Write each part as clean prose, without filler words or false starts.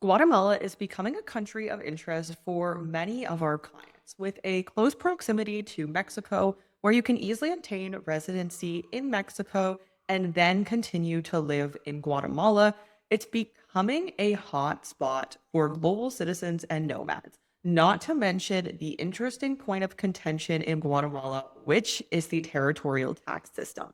Guatemala is becoming a country of interest for many of our clients, with a close proximity to Mexico, where you can easily obtain residency in Mexico and then continue to live in Guatemala. It's becoming a hot spot for global citizens and nomads, not to mention the interesting point of contention in Guatemala, which is the territorial tax system.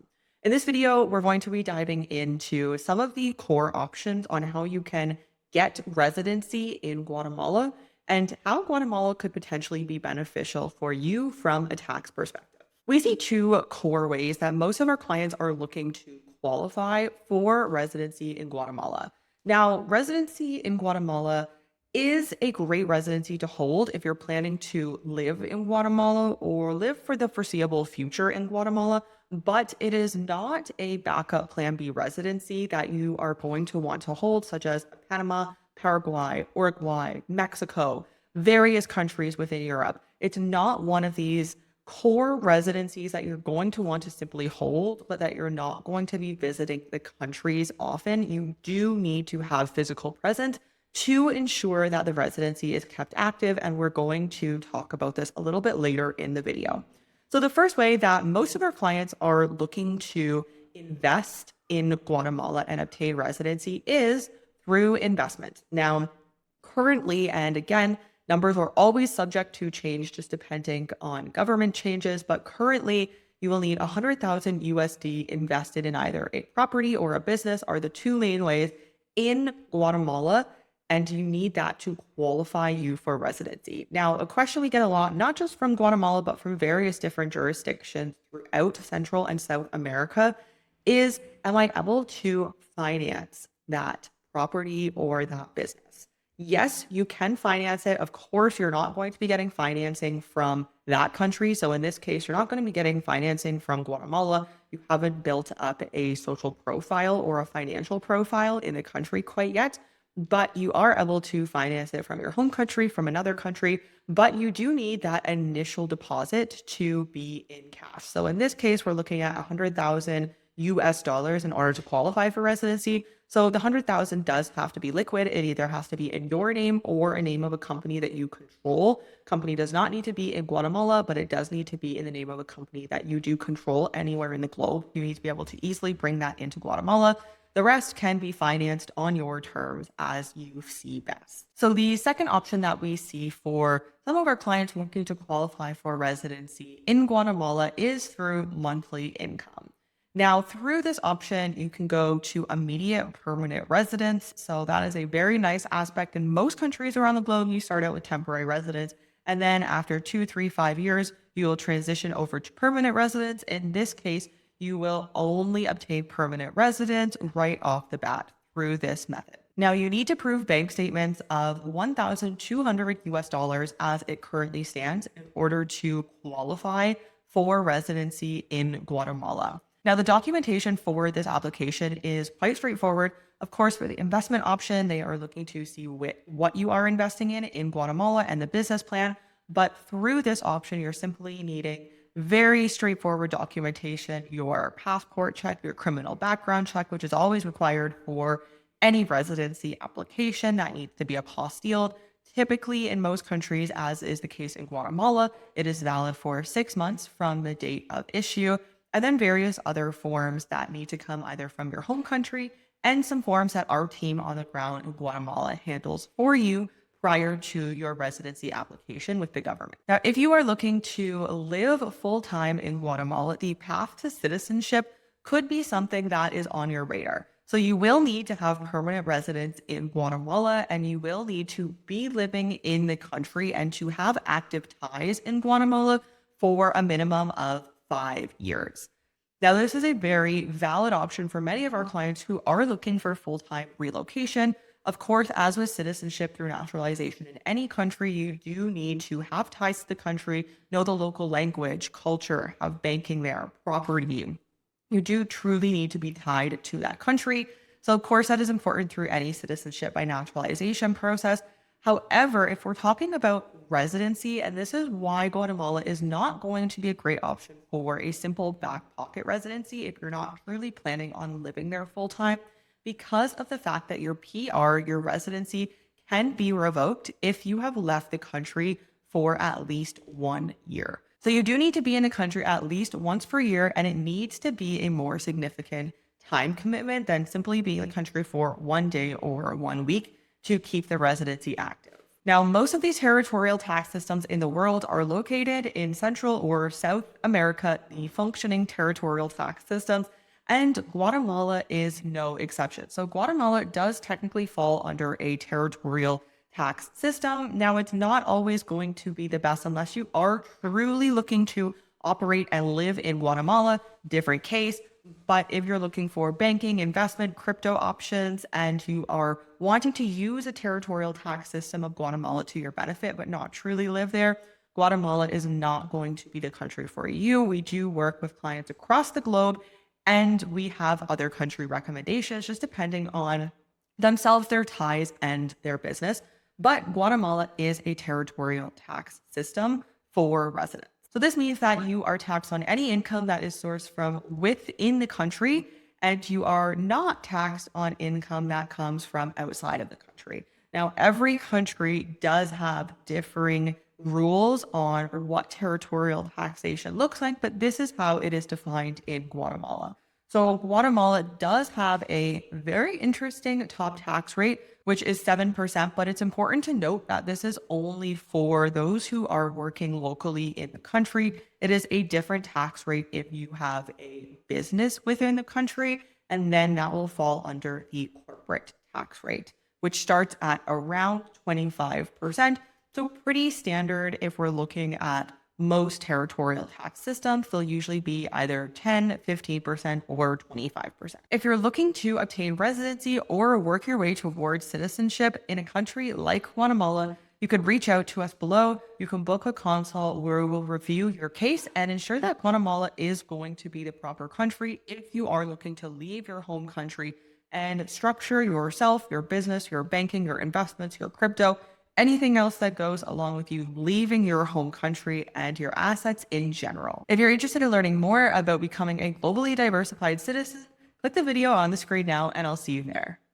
In this video, we're going to be diving into some of the core options on how you can get residency in Guatemala and how Guatemala could potentially be beneficial for you from a tax perspective. We see two core ways that most of our clients are looking to qualify for residency in Guatemala. Now, residency in Guatemala is a great residency to hold if you're planning to live in Guatemala or live for the foreseeable future in Guatemala, but it is not a backup plan B residency that you are going to want to hold, such as Panama, Paraguay, Uruguay, Mexico, various countries within Europe. It's not one of these core residencies that you're going to want to simply hold, but that you're not going to be visiting the countries often. You do need to have physical presence to ensure that the residency is kept active. And we're going to talk about this a little bit later in the video. So the first way that most of our clients are looking to invest in Guatemala and obtain residency is through investment. Now, currently, and again, numbers are always subject to change just depending on government changes, but currently you will need 100,000 USD invested in either a property or a business are the two main ways in Guatemala, and you need that to qualify you for residency. Now, a question we get a lot, not just from Guatemala, but from various different jurisdictions throughout Central and South America, is am I able to finance that property or that business? Yes, you can finance it. Of course, you're not going to be getting financing from that country. So in this case, you're not going to be getting financing from Guatemala. You haven't built up a social profile or a financial profile in the country quite yet, but you are able to finance it from your home country, from another country, but you do need that initial deposit to be in cash. So in this case, we're looking at 100,000 US dollars in order to qualify for residency. So the 100,000 does have to be liquid. It either has to be in your name or a name of a company that you control. Company does not need to be in Guatemala, but it does need to be in the name of a company that you do control anywhere in the globe. You need to be able to easily bring that into Guatemala. The rest can be financed on your terms as you see best. So the second option that we see for some of our clients looking to qualify for residency in Guatemala is through monthly income. Now, through this option, you can go to immediate permanent residence. So that is a very nice aspect. In most countries around the globe, you start out with temporary residence. And then after 2, 3, 5 years, you will transition over to permanent residence. In this case, you will only obtain permanent residence right off the bat through this method. Now, you need to prove bank statements of 1,200 US dollars as it currently stands in order to qualify for residency in Guatemala. Now, the documentation for this application is quite straightforward. Of course, for the investment option, they are looking to see what you are investing in Guatemala and the business plan. But through this option, you're simply needing very straightforward documentation, your passport check, your criminal background check, which is always required for any residency application that needs to be apostilled. Typically, in most countries, as is the case in Guatemala, it is valid for 6 months from the date of issue, and then various other forms that need to come either from your home country and some forms that our team on the ground in Guatemala handles for you prior to your residency application with the government. Now, if you are looking to live full-time in Guatemala, the path to citizenship could be something that is on your radar. So you will need to have permanent residence in Guatemala, and you will need to be living in the country and to have active ties in Guatemala for a minimum of 5 years. Now, this is a very valid option for many of our clients who are looking for full-time relocation. Of course, as with citizenship through naturalization in any country, you do need to have ties to the country, know the local language, culture, have banking there, property. You do truly need to be tied to that country. So, of course, that is important through any citizenship by naturalization process. However, if we're talking about residency, and this is why Guatemala is not going to be a great option for a simple back pocket residency if you're not truly planning on living there full time, because of the fact that your PR, your residency, can be revoked if you have left the country for at least 1 year. So you do need to be in the country at least once per year, and it needs to be a more significant time commitment than simply being in the country for 1 day or 1 week to keep the residency active. Now, most of these territorial tax systems in the world are located in Central or South America, the functioning territorial tax systems, and Guatemala is no exception. So Guatemala does technically fall under a territorial tax system. Now, it's not always going to be the best unless you are truly looking to operate and live in Guatemala, different case. But if you're looking for banking, investment, crypto options, and you are wanting to use a territorial tax system of Guatemala to your benefit, but not truly live there, Guatemala is not going to be the country for you. We do work with clients across the globe, and we have other country recommendations just depending on themselves, their ties, and their business. But Guatemala is a territorial tax system for residents. So this means that you are taxed on any income that is sourced from within the country, and you are not taxed on income that comes from outside of the country. Now, every country does have differing rules on what territorial taxation looks like, but this is how it is defined in Guatemala. So Guatemala does have a very interesting top tax rate, which is 7%, but it's important to note that this is only for those who are working locally in the country. It is a different tax rate if you have a business within the country, and then that will fall under the corporate tax rate, which starts at around 25%. So pretty standard if we're looking at most territorial tax systems. They'll usually be either 10, 15%, or 25%. If you're looking to obtain residency or work your way towards citizenship in a country like Guatemala, you could reach out to us below. You can book a consult where we will review your case and ensure that Guatemala is going to be the proper country if you are looking to leave your home country and structure yourself, your business, your banking, your investments, your crypto, anything else that goes along with you leaving your home country and your assets in general. If you're interested in learning more about becoming a globally diversified citizen, click the video on the screen now and I'll see you there.